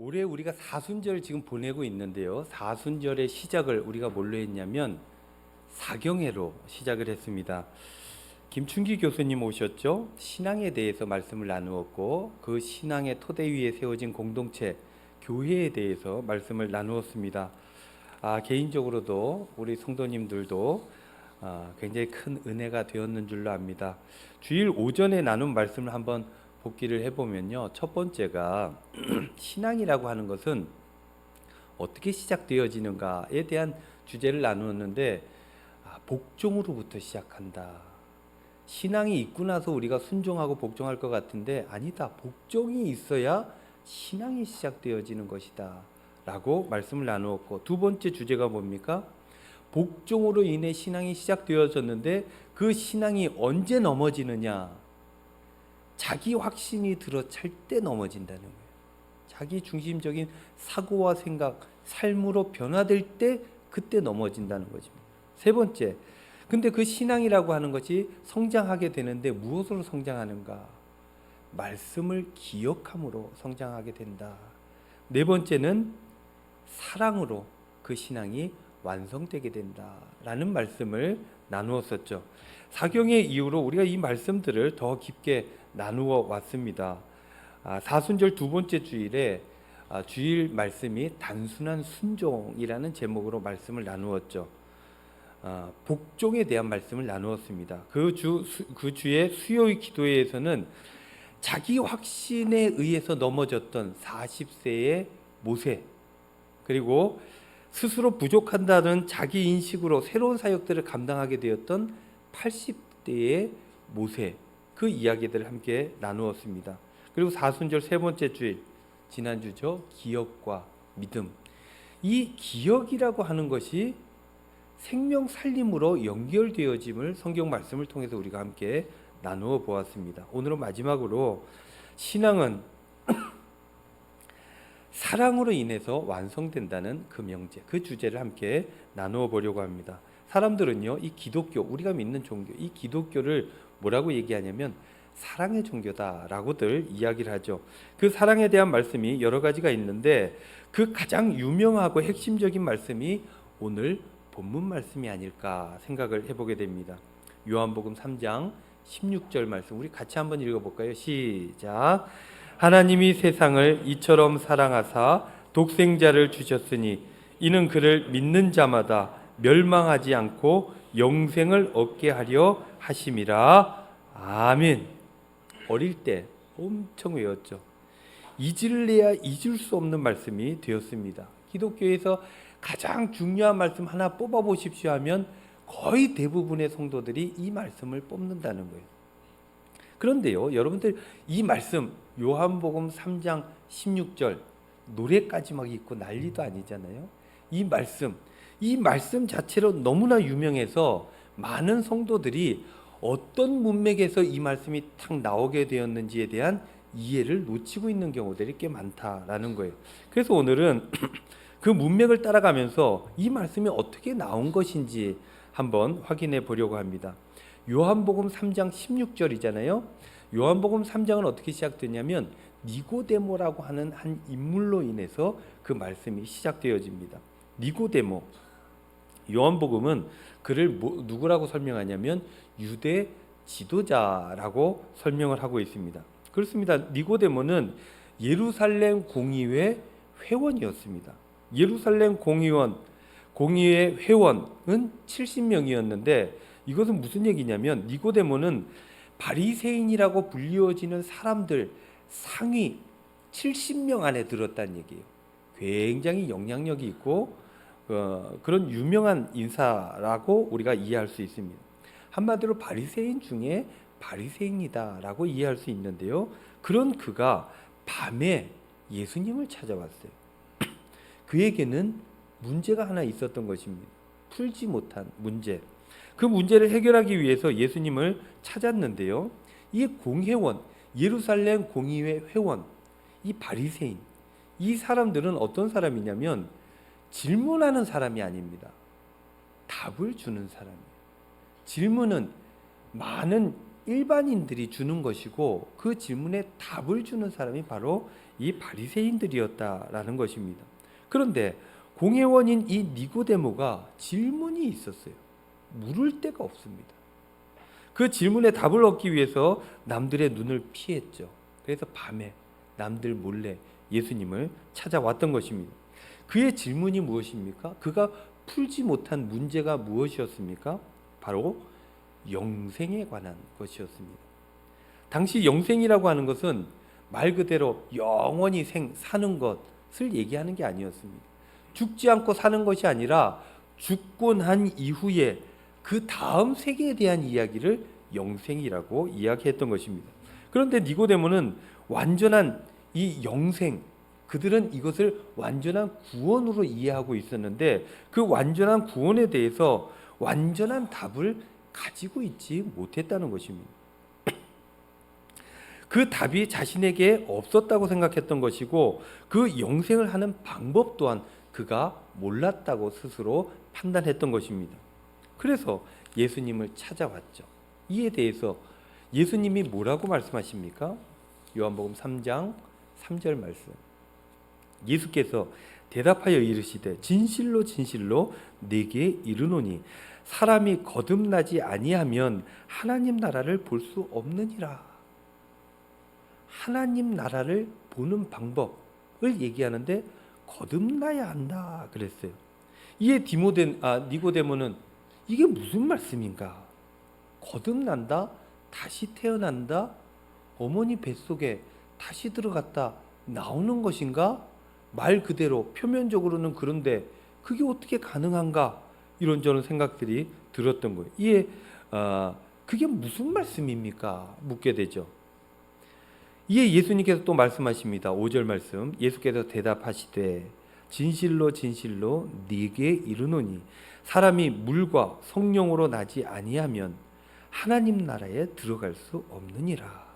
올해 우리가 사순절 지금 보내고 있는데요. 사순절의 시작을 우리가 뭘로 했냐면 사경회로 시작을 했습니다. 김춘기 교수님 오셨죠? 신앙에 대해서 말씀을 나누었고 그 신앙의 토대 위에 세워진 공동체 교회에 대해서 말씀을 나누었습니다. 개인적으로도 우리 성도님들도 굉장히 큰 은혜가 되었는 줄로 압니다. 주일 오전에 나눈 말씀을 한번 복기를 해보면요. 첫 번째가 신앙이라고 하는 것은 어떻게 시작되어지는가에 대한 주제를 나누었는데 복종으로부터 시작한다. 신앙이 있고 나서 우리가 순종하고 복종할 것 같은데 아니다. 복종이 있어야 신앙이 시작되어지는 것이다 라고 말씀을 나누었고, 두 번째 주제가 뭡니까? 복종으로 인해 신앙이 시작되어졌는데 그 신앙이 언제 넘어지느냐? 자기 확신이 들어찰 때 넘어진다는 거예요. 자기 중심적인 사고와 생각, 삶으로 변화될 때 그때 넘어진다는 거죠. 세 번째, 근데 그 신앙이라고 하는 것이 성장하게 되는데 무엇으로 성장하는가? 말씀을 기억함으로 성장하게 된다. 네 번째는 사랑으로 그 신앙이 완성되게 된다라는 말씀을 나누었었죠. 사경의 이후로 우리가 이 말씀들을 더 깊게 나누어 왔습니다. 사순절 두 번째 주일에 주일 말씀이 단순한 순종이라는 제목으로 말씀을 나누었죠. 복종에 대한 말씀을 나누었습니다. 그 주의 수요일 기도회에서는 자기 확신에 의해서 넘어졌던 40세의 모세, 그리고 스스로 부족한다는 자기 인식으로 새로운 사역들을 감당하게 되었던 80대의 모세, 그 이야기들을 함께 나누었습니다. 그리고 사순절 세 번째 주일, 지난주죠. 기억과 믿음. 이 기억이라고 하는 것이 생명 살림으로 연결되어짐을 성경 말씀을 통해서 우리가 함께 나누어 보았습니다. 오늘은 마지막으로 신앙은 사랑으로 인해서 완성된다는 그 명제, 그 주제를 함께 나누어 보려고 합니다. 사람들은요, 이 기독교, 우리가 믿는 종교, 이 기독교를 뭐라고 얘기하냐면 사랑의 종교다라고들 이야기를 하죠. 그 사랑에 대한 말씀이 여러 가지가 있는데 그 가장 유명하고 핵심적인 말씀이 오늘 본문 말씀이 아닐까 생각을 해보게 됩니다. 요한복음 3장 16절 말씀 우리 같이 한번 읽어볼까요? 시작. 하나님이 세상을 이처럼 사랑하사 독생자를 주셨으니 이는 그를 믿는 자마다 멸망하지 않고 영생을 얻게 하려 하심이라. 아멘. 어릴 때 엄청 외웠죠. 잊을래야 잊을 수 없는 말씀이 되었습니다. 기독교에서 가장 중요한 말씀 하나 뽑아보십시오 하면 거의 대부분의 성도들이 이 말씀을 뽑는다는 거예요. 그런데요, 여러분들 이 말씀 요한복음 3장 16절 노래까지 막 있고 난리도 아니잖아요. 이 말씀 자체로 너무나 유명해서 많은 성도들이 어떤 문맥에서 이 말씀이 탁 나오게 되었는지에 대한 이해를 놓치고 있는 경우들이 꽤 많다라는 거예요. 그래서 오늘은 그 문맥을 따라가면서 이 말씀이 어떻게 나온 것인지 한번 확인해 보려고 합니다. 요한복음 3장 16절이잖아요. 요한복음 3장은 어떻게 시작되냐면 니고데모라고 하는 한 인물로 인해서 그 말씀이 시작되어집니다. 니고데모, 요한복음은 그를 누구라고 설명하냐면 유대 지도자라고 설명을 하고 있습니다. 그렇습니다. 니고데모는 예루살렘 공의회 회원이었습니다. 예루살렘 공의회 회원은 70명이었는데 이것은 무슨 얘기냐면 니고데모는 바리새인이라고 불리워지는 사람들 상위 70명 안에 들었다는 얘기예요. 굉장히 영향력이 있고 그런 유명한 인사라고 우리가 이해할 수 있습니다. 한마디로 바리새인 중에 바리새인이다라고 이해할 수 있는데요. 그런 그가 밤에 예수님을 찾아왔어요. 그에게는 문제가 하나 있었던 것입니다. 풀지 못한 문제. 그 문제를 해결하기 위해서 예수님을 찾았는데요. 이 공회원, 예루살렘 공의회 회원, 이 바리새인, 이 사람들은 어떤 사람이냐면 질문하는 사람이 아닙니다. 답을 주는 사람이에요. 질문은 많은 일반인들이 주는 것이고 그 질문에 답을 주는 사람이 바로 이 바리새인들이었다라는 것입니다. 그런데 공회원인 이 니고데모가 질문이 있었어요. 물을 데가 없습니다. 그 질문에 답을 얻기 위해서 남들의 눈을 피했죠. 그래서 밤에 남들 몰래 예수님을 찾아왔던 것입니다. 그의 질문이 무엇입니까? 그가 풀지 못한 문제가 무엇이었습니까? 바로 영생에 관한 것이었습니다. 당시 영생이라고 하는 것은 말 그대로 영원히 사는 것을 얘기하는 게 아니었습니다. 죽지 않고 사는 것이 아니라 죽고 난 이후에 그 다음 세계에 대한 이야기를 영생이라고 이야기했던 것입니다. 그런데 니고데모는 완전한 이 영생, 그들은 이것을 완전한 구원으로 이해하고 있었는데 그 완전한 구원에 대해서 완전한 답을 가지고 있지 못했다는 것입니다. 그 답이 자신에게 없었다고 생각했던 것이고 그 영생을 하는 방법 또한 그가 몰랐다고 스스로 판단했던 것입니다. 그래서 예수님을 찾아왔죠. 이에 대해서 예수님이 뭐라고 말씀하십니까? 요한복음 3장 3절 말씀. 예수께서 대답하여 이르시되 진실로 진실로 네게 이르노니 사람이 거듭나지 아니하면 하나님 나라를 볼 수 없느니라. 하나님 나라를 보는 방법을 얘기하는데 거듭나야 한다 그랬어요. 이에 니고데모는 이게 무슨 말씀인가? 거듭난다? 다시 태어난다? 어머니 뱃속에 다시 들어갔다 나오는 것인가? 말 그대로 표면적으로는 그런데 그게 어떻게 가능한가? 이런저런 생각들이 들었던 거예요. 이에 그게 무슨 말씀입니까? 묻게 되죠. 이에 예수님께서 또 말씀하십니다. 5절 말씀. 예수께서 대답하시되 진실로 진실로 네게 이르노니 사람이 물과 성령으로 나지 아니하면 하나님 나라에 들어갈 수 없느니라.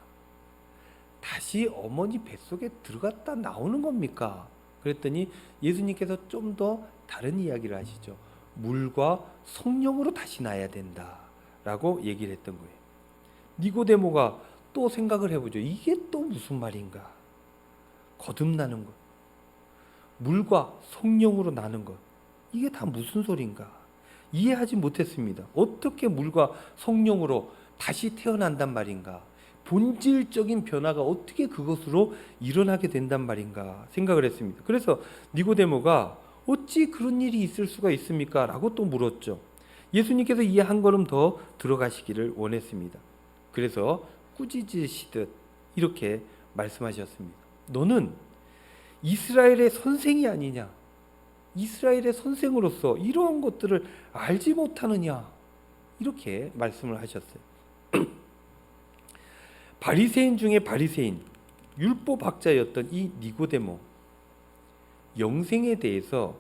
다시 어머니 뱃속에 들어갔다 나오는 겁니까? 그랬더니 예수님께서 좀 더 다른 이야기를 하시죠. 물과 성령으로 다시 나야 된다라고 얘기를 했던 거예요. 니고데모가 또 생각을 해보죠. 이게 또 무슨 말인가? 거듭나는 것, 물과 성령으로 나는 것, 이게 다 무슨 소린가? 이해하지 못했습니다. 어떻게 물과 성령으로 다시 태어난단 말인가? 본질적인 변화가 어떻게 그것으로 일어나게 된단 말인가 생각을 했습니다. 그래서 니고데모가 어찌 그런 일이 있을 수가 있습니까? 라고 또 물었죠. 예수님께서 이에 한 걸음 더 들어가시기를 원했습니다. 그래서 꾸짖으시듯 이렇게 말씀하셨습니다. 너는 이스라엘의 선생이 아니냐? 이스라엘의 선생으로서 이러한 것들을 알지 못하느냐? 이렇게 말씀을 하셨어요. 바리새인 중에 바리새인, 율법학자였던 이 니고데모, 영생에 대해서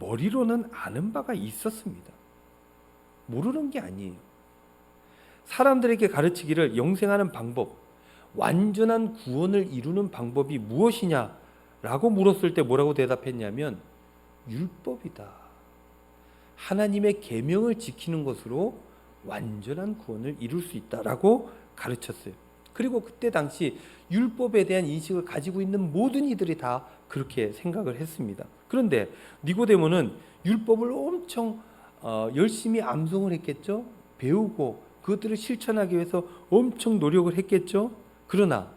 머리로는 아는 바가 있었습니다. 모르는 게 아니에요. 사람들에게 가르치기를 영생하는 방법, 완전한 구원을 이루는 방법이 무엇이냐라고 물었을 때 뭐라고 대답했냐면 율법이다. 하나님의 계명을 지키는 것으로 완전한 구원을 이룰 수 있다라고 가르쳤어요. 그리고 그때 당시 율법에 대한 인식을 가지고 있는 모든 이들이 다 그렇게 생각을 했습니다. 그런데 니고데모는 율법을 엄청 열심히 암송을 했겠죠. 배우고 그것들을 실천하기 위해서 엄청 노력을 했겠죠. 그러나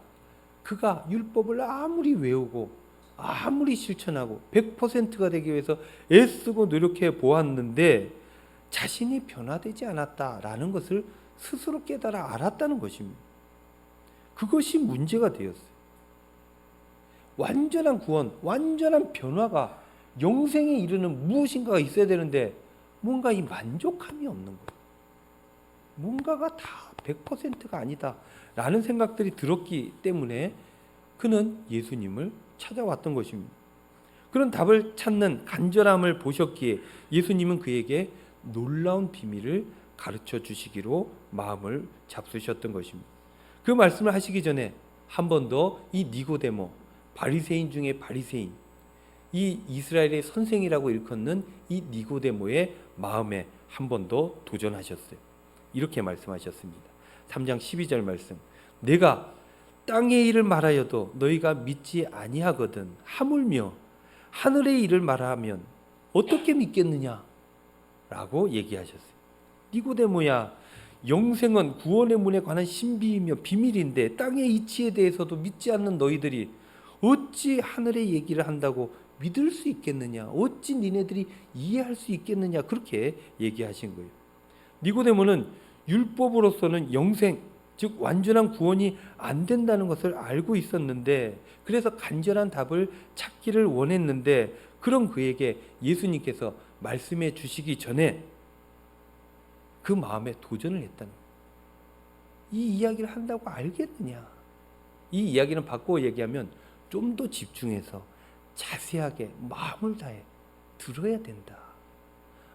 그가 율법을 아무리 외우고 아무리 실천하고 100%가 되기 위해서 애쓰고 노력해 보았는데 자신이 변화되지 않았다라는 것을 스스로 깨달아 알았다는 것입니다. 그것이 문제가 되었어요. 완전한 구원, 완전한 변화가 영생에 이르는 무엇인가가 있어야 되는데 뭔가 이 만족함이 없는 거예요. 뭔가가 다 100%가 아니다 라는 생각들이 들었기 때문에 그는 예수님을 찾아왔던 것입니다. 그런 답을 찾는 간절함을 보셨기에 예수님은 그에게 놀라운 비밀을 가르쳐 주시기로 마음을 잡수셨던 것입니다. 그 말씀을 하시기 전에 한 번 더 이 니고데모, 바리새인 중에 바리새인, 이 이스라엘의 선생이라고 일컫는 이 니고데모의 마음에 한 번 더 도전하셨어요. 이렇게 말씀하셨습니다. 3장 12절 말씀. 내가 땅의 일을 말하여도 너희가 믿지 아니하거든 하물며 하늘의 일을 말하면 어떻게 믿겠느냐 라고 얘기하셨어요. 니고데모야, 영생은 구원의 문에 관한 신비이며 비밀인데 땅의 이치에 대해서도 믿지 않는 너희들이 어찌 하늘의 얘기를 한다고 믿을 수 있겠느냐? 어찌 니네들이 이해할 수 있겠느냐? 그렇게 얘기하신 거예요. 니고데모는 율법으로서는 영생, 즉 완전한 구원이 안 된다는 것을 알고 있었는데, 그래서 간절한 답을 찾기를 원했는데, 그런 그에게 예수님께서 말씀해 주시기 전에 그 마음에 도전을 했다는 거예요. 이 이야기를 한다고 알겠느냐? 이 이야기는 바꿔 얘기하면 좀 더 집중해서 자세하게 마음을 다해 들어야 된다.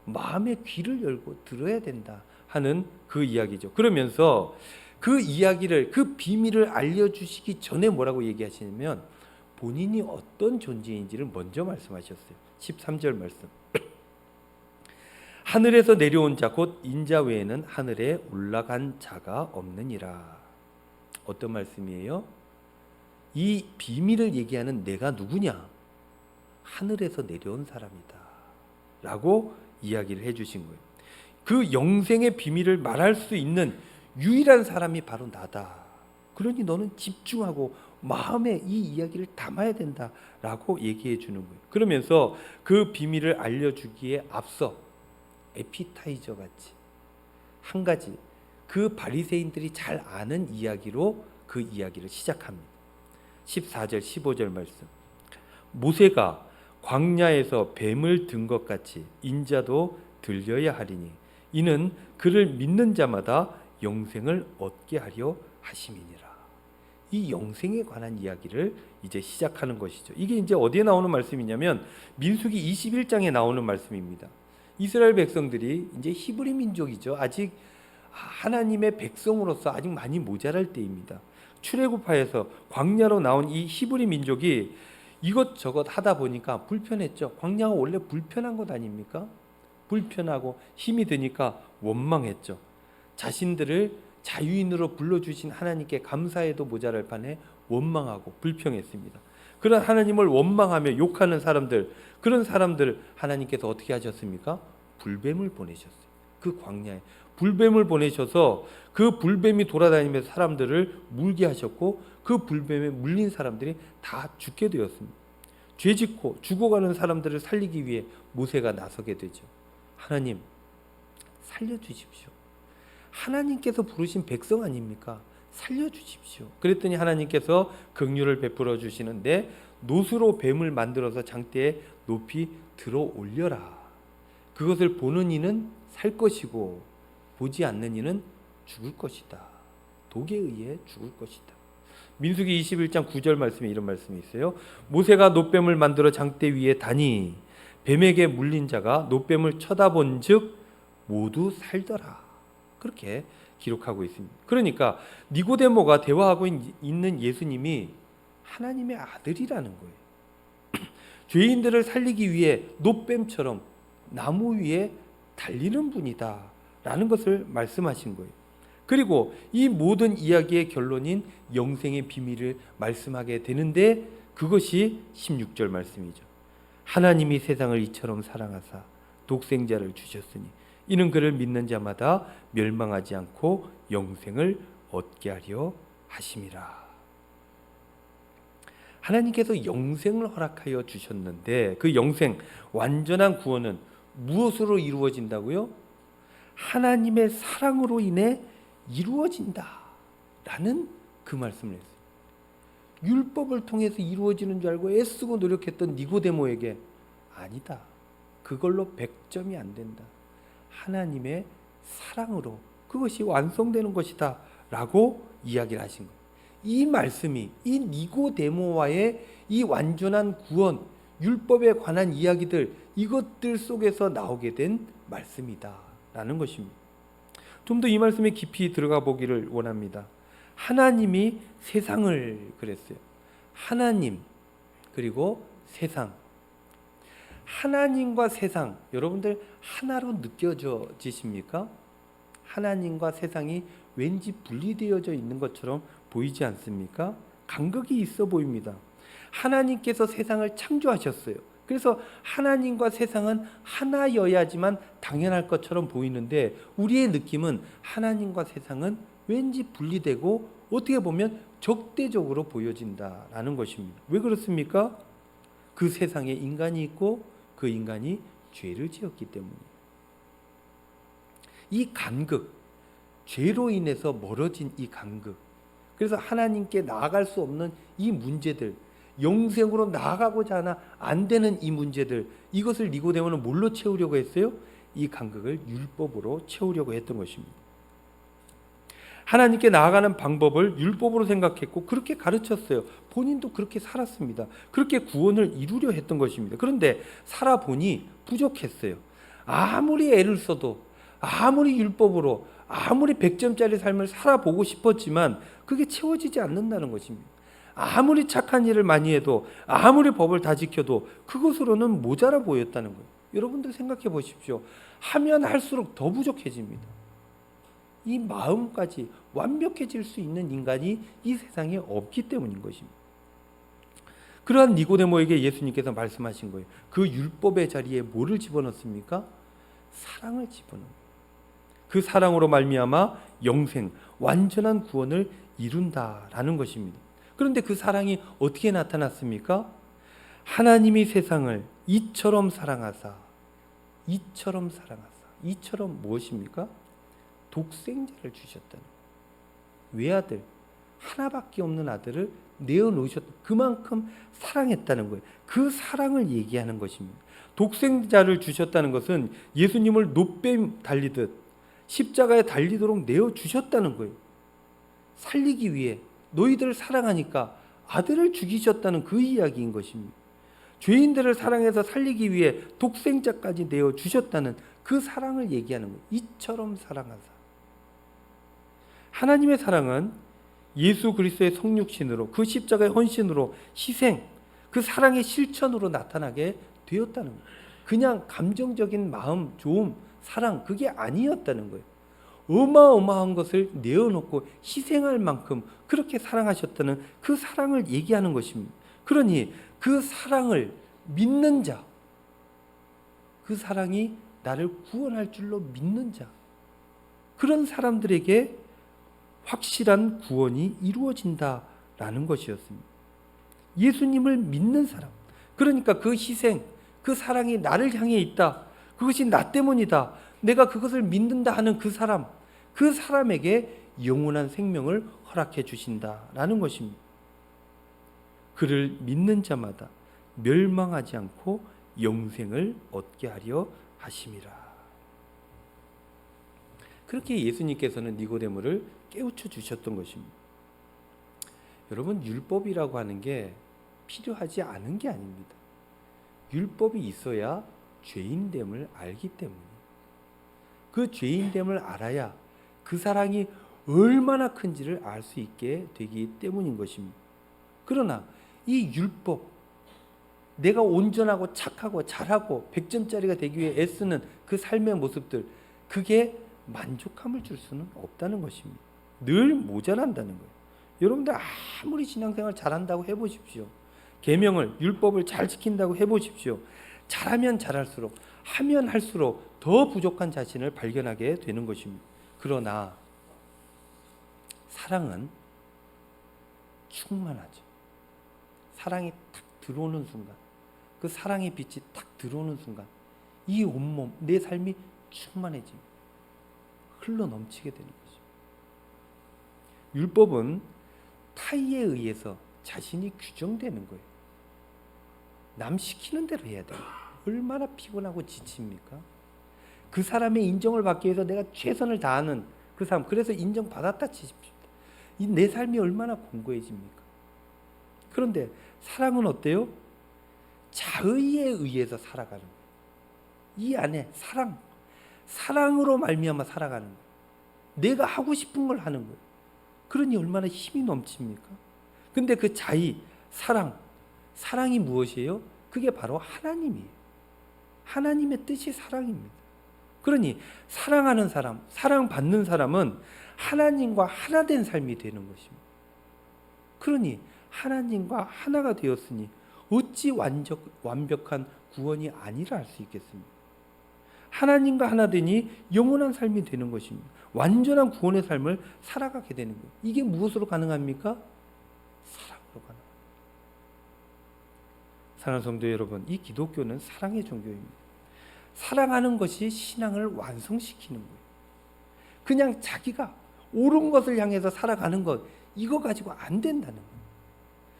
마음의 귀를 열고 들어야 된다 하는 그 이야기죠. 그러면서 그 이야기를, 그 비밀을 알려주시기 전에 뭐라고 얘기하시냐면 본인이 어떤 존재인지를 먼저 말씀하셨어요. 13절 말씀. 하늘에서 내려온 자 곧 인자 외에는 하늘에 올라간 자가 없느니라. 어떤 말씀이에요? 이 비밀을 얘기하는 내가 누구냐? 하늘에서 내려온 사람이다 라고 이야기를 해주신 거예요. 그 영생의 비밀을 말할 수 있는 유일한 사람이 바로 나다. 그러니 너는 집중하고 마음에 이 이야기를 담아야 된다 라고 얘기해 주는 거예요. 그러면서 그 비밀을 알려주기에 앞서 에피타이저 같이 한 가지, 그 바리새인들이 잘 아는 이야기로 그 이야기를 시작합니다. 14절 15절 말씀. 모세가 광야에서 뱀을 든 것 같이 인자도 들려야 하리니 이는 그를 믿는 자마다 영생을 얻게 하려 하심이니라. 이 영생에 관한 이야기를 이제 시작하는 것이죠. 이게 이제 어디에 나오는 말씀이냐면 민수기 21장에 나오는 말씀입니다. 이스라엘 백성들이 이제 히브리 민족이죠. 아직 하나님의 백성으로서 아직 많이 모자랄 때입니다. 출애굽하여서 광야로 나온 이 히브리 민족이 이것저것 하다 보니까 불편했죠. 광야가 원래 불편한 것 아닙니까? 불편하고 힘이 드니까 원망했죠. 자신들을 자유인으로 불러주신 하나님께 감사해도 모자랄 판에 원망하고 불평했습니다. 그런 하나님을 원망하며 욕하는 사람들, 그런 사람들 하나님께서 어떻게 하셨습니까? 불뱀을 보내셨어요. 그 광야에 불뱀을 보내셔서 그 불뱀이 돌아다니면서 사람들을 물게 하셨고, 그 불뱀에 물린 사람들이 다 죽게 되었습니다. 죄짓고 죽어가는 사람들을 살리기 위해 모세가 나서게 되죠. 하나님 살려주십시오. 하나님께서 부르신 백성 아닙니까? 살려주십시오. 그랬더니 하나님께서 긍휼을 베풀어 주시는데 노수로 뱀을 만들어서 장대에 높이 들어 올려라. 그것을 보는 이는 살 것이고 보지 않는 이는 죽을 것이다. 독에 의해 죽을 것이다. 민수기 21장 9절 말씀에 이런 말씀이 있어요. 모세가 놋뱀을 만들어 장대 위에 다니 뱀에게 물린 자가 놋뱀을 쳐다본 즉 모두 살더라. 그렇게 기록하고 있습니다. 그러니까 니고데모가 대화하고 있는 예수님이 하나님의 아들이라는 거예요. 죄인들을 살리기 위해 놋뱀처럼 나무 위에 달리는 분이다 라는 것을 말씀하신 거예요. 그리고 이 모든 이야기의 결론인 영생의 비밀을 말씀하게 되는데 그것이 16절 말씀이죠. 하나님이 세상을 이처럼 사랑하사 독생자를 주셨으니 이는 그를 믿는 자마다 멸망하지 않고 영생을 얻게 하려 하심이라. 하나님께서 영생을 허락하여 주셨는데 그 영생, 완전한 구원은 무엇으로 이루어진다고요? 하나님의 사랑으로 인해 이루어진다 라는 그 말씀을 했어요. 율법을 통해서 이루어지는 줄 알고 애쓰고 노력했던 니고데모에게 아니다. 그걸로 100점이 안 된다. 하나님의 사랑으로 그것이 완성되는 것이다 라고 이야기를 하신 거예요. 이 말씀이 이 니고데모와의 이 완전한 구원, 율법에 관한 이야기들, 이것들 속에서 나오게 된 말씀이다 라는 것입니다. 좀 더 이 말씀에 깊이 들어가 보기를 원합니다. 하나님이 세상을 그랬어요. 하나님 그리고 세상. 하나님과 세상, 여러분들 하나로 느껴지십니까? 하나님과 세상이 왠지 분리되어져 있는 것처럼 보이지 않습니까? 간극이 있어 보입니다. 하나님께서 세상을 창조하셨어요. 그래서 하나님과 세상은 하나여야지만 당연할 것처럼 보이는데 우리의 느낌은 하나님과 세상은 왠지 분리되고 어떻게 보면 적대적으로 보여진다라는 것입니다. 왜 그렇습니까? 그 세상에 인간이 있고 그 인간이 죄를 지었기 때문이에요. 이 간극, 죄로 인해서 멀어진 이 간극, 그래서 하나님께 나아갈 수 없는 이 문제들, 영생으로 나아가고자 하나 안 되는 이 문제들, 이것을 니고데모는 뭘로 채우려고 했어요? 이 간극을 율법으로 채우려고 했던 것입니다. 하나님께 나아가는 방법을 율법으로 생각했고 그렇게 가르쳤어요. 본인도 그렇게 살았습니다. 그렇게 구원을 이루려 했던 것입니다. 그런데 살아보니 부족했어요. 아무리 애를 써도, 아무리 율법으로, 아무리 100점짜리 삶을 살아보고 싶었지만 그게 채워지지 않는다는 것입니다. 아무리 착한 일을 많이 해도, 아무리 법을 다 지켜도 그것으로는 모자라 보였다는 거예요. 여러분들 생각해 보십시오. 하면 할수록 더 부족해집니다. 이 마음까지 완벽해질 수 있는 인간이 이 세상에 없기 때문인 것입니다. 그러한 니고데모에게 예수님께서 말씀하신 거예요. 그 율법의 자리에 뭐를 집어넣습니까? 사랑을 집어넣어요. 그 사랑으로 말미암아 영생, 완전한 구원을 이룬다라는 것입니다. 그런데 그 사랑이 어떻게 나타났습니까? 하나님이 세상을 이처럼 사랑하사, 이처럼 무엇입니까? 독생자를 주셨다는 거예요. 외아들, 하나밖에 없는 아들을 내어놓으셨다. 그만큼 사랑했다는 거예요. 그 사랑을 얘기하는 것입니다. 독생자를 주셨다는 것은 예수님을 놋뱀 달리듯 십자가에 달리도록 내어주셨다는 거예요. 살리기 위해 너희들을 사랑하니까 아들을 죽이셨다는 그 이야기인 것입니다. 죄인들을 사랑해서 살리기 위해 독생자까지 내어주셨다는 그 사랑을 얘기하는 거예요. 이처럼 사랑하사. 하나님의 사랑은 예수 그리스도의 성육신으로, 그 십자가의 헌신으로, 희생, 그 사랑의 실천으로 나타나게 되었다는 거예요. 그냥 감정적인 마음, 좋음, 사랑, 그게 아니었다는 거예요. 어마어마한 것을 내어놓고 희생할 만큼 그렇게 사랑하셨다는 그 사랑을 얘기하는 것입니다. 그러니 그 사랑을 믿는 자, 그 사랑이 나를 구원할 줄로 믿는 자, 그런 사람들에게 확실한 구원이 이루어진다라는 것이었습니다. 예수님을 믿는 사람, 그러니까 그 희생, 그 사랑이 나를 향해 있다, 그것이 나 때문이다, 내가 그것을 믿는다 하는 그 사람, 그 사람에게 영원한 생명을 허락해 주신다라는 것입니다. 그를 믿는 자마다 멸망하지 않고 영생을 얻게 하려 하심이라. 그렇게 예수님께서는 니고데모를 깨우쳐 주셨던 것입니다. 여러분, 율법이라고 하는 게 필요하지 않은 게 아닙니다. 율법이 있어야 죄인됨을 알기 때문에, 그 죄인됨을 알아야 그 사랑이 얼마나 큰지를 알 수 있게 되기 때문인 것입니다. 그러나 이 율법, 내가 온전하고 착하고 잘하고 100점짜리가 되기 위해 애쓰는 그 삶의 모습들, 그게 만족함을 줄 수는 없다는 것입니다. 늘 모자란다는 거예요. 여러분들 아무리 신앙생활 잘한다고 해보십시오. 계명을, 율법을 잘 지킨다고 해보십시오. 잘하면 잘할수록, 하면 할수록 더 부족한 자신을 발견하게 되는 것입니다. 그러나 사랑은 충만하죠. 사랑이 탁 들어오는 순간, 그 사랑의 빛이 탁 들어오는 순간 이 온몸, 내 삶이 충만해집니다. 흘러 넘치게 되는 거죠. 율법은 타의에 의해서 자신이 규정되는 거예요. 남 시키는 대로 해야 돼요. 얼마나 피곤하고 지칩니까? 그 사람의 인정을 받기 위해서 내가 최선을 다하는 그 사람, 그래서 인정받았다 치십시오. 내 삶이 얼마나 공고해집니까? 그런데 사랑은 어때요? 자의에 의해서 살아가는 거예요. 이 안에 사랑으로 말미암아 살아가는 거예요. 내가 하고 싶은 걸 하는 거예요. 그러니 얼마나 힘이 넘칩니까? 근데 그 자의, 사랑이 무엇이에요? 그게 바로 하나님이에요. 하나님의 뜻이 사랑입니다. 그러니 사랑하는 사람, 사랑받는 사람은 하나님과 하나 된 삶이 되는 것입니다. 그러니 하나님과 하나가 되었으니 어찌 완벽한 구원이 아니라 할 수 있겠습니까? 하나님과 하나 되니 영원한 삶이 되는 것입니다. 완전한 구원의 삶을 살아가게 되는 거예요. 이게 무엇으로 가능합니까? 사랑으로 가능합니다. 사랑하는 성도 여러분, 이 기독교는 사랑의 종교입니다. 사랑하는 것이 신앙을 완성시키는 거예요. 그냥 자기가 옳은 것을 향해서 살아가는 것, 이거 가지고 안 된다는 거예요.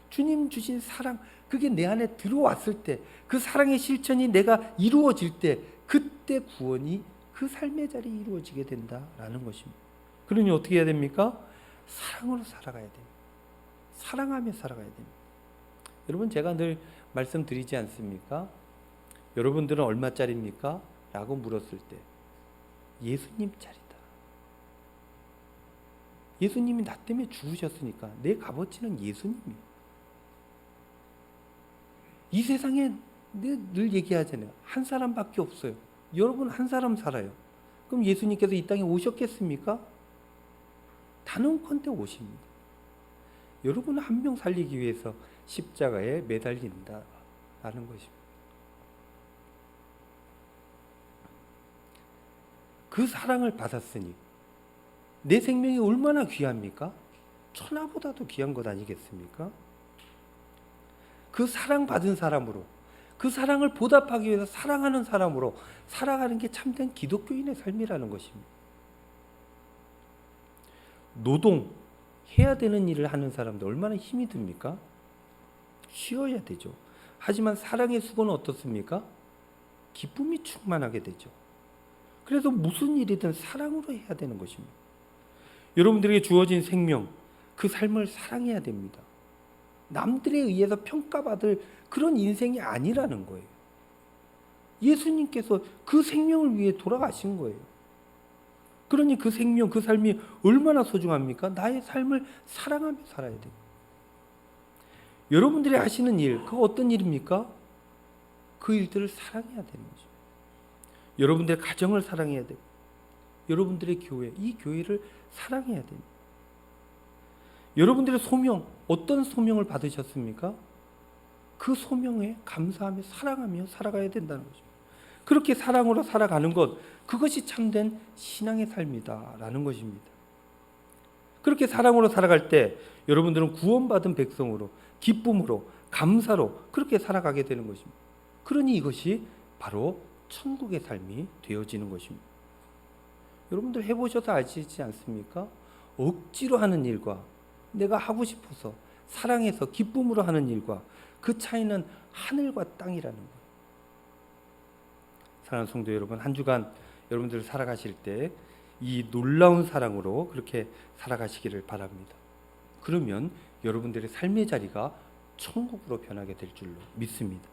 주님 주신 사랑, 그게 내 안에 들어왔을 때, 그 사랑의 실천이 내가 이루어질 때, 그때 구원이 그 삶의 자리에 이루어지게 된다라는 것입니다. 그러니 어떻게 해야 됩니까? 사랑으로 살아가야 됩니다. 사랑하며 살아가야 됩니다. 여러분, 제가 늘 말씀드리지 않습니까? 여러분들은 얼마짜리입니까? 라고 물었을 때 예수님짜리다. 예수님이 나 때문에 죽으셨으니까 내 값어치는 예수님이에요. 이 세상에 늘 얘기하잖아요. 한 사람밖에 없어요. 여러분 한 사람 살아요. 그럼 예수님께서 이 땅에 오셨겠습니까? 단언컨대 오십니다. 여러분 한 명 살리기 위해서 십자가에 매달린다라는 것입니다. 그 사랑을 받았으니 내 생명이 얼마나 귀합니까? 천하보다도 귀한 것 아니겠습니까? 그 사랑받은 사람으로, 그 사랑을 보답하기 위해서 사랑하는 사람으로 살아가는 게 참된 기독교인의 삶이라는 것입니다. 노동해야 되는 일을 하는 사람들 얼마나 힘이 듭니까? 쉬어야 되죠. 하지만 사랑의 수고는 어떻습니까? 기쁨이 충만하게 되죠. 그래서 무슨 일이든 사랑으로 해야 되는 것입니다. 여러분들에게 주어진 생명, 그 삶을 사랑해야 됩니다. 남들에 의해서 평가받을 그런 인생이 아니라는 거예요. 예수님께서 그 생명을 위해 돌아가신 거예요. 그러니 그 생명, 그 삶이 얼마나 소중합니까? 나의 삶을 사랑하며 살아야 돼요. 여러분들이 하시는 일, 그거 어떤 일입니까? 그 일들을 사랑해야 되는 거죠. 여러분들의 가정을 사랑해야 되고, 여러분들의 교회, 이 교회를 사랑해야 됩니다. 여러분들의 소명, 어떤 소명을 받으셨습니까? 그 소명에 감사하며 사랑하며 살아가야 된다는 거죠. 그렇게 사랑으로 살아가는 것, 그것이 참된 신앙의 삶이다라는 것입니다. 그렇게 사랑으로 살아갈 때 여러분들은 구원받은 백성으로, 기쁨으로, 감사로 그렇게 살아가게 되는 것입니다. 그러니 이것이 바로 천국의 삶이 되어지는 것입니다. 여러분들 해보셔서 아시지 않습니까? 억지로 하는 일과 내가 하고 싶어서 사랑해서 기쁨으로 하는 일과 그 차이는 하늘과 땅이라는 거예요. 사랑하는 성도 여러분, 한 주간 여러분들 살아가실 때 이 놀라운 사랑으로 그렇게 살아가시기를 바랍니다. 그러면 여러분들의 삶의 자리가 천국으로 변하게 될 줄로 믿습니다.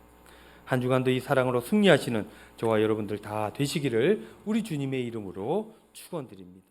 한 주간도 이 사랑으로 승리하시는 저와 여러분들 다 되시기를 우리 주님의 이름으로 축원드립니다.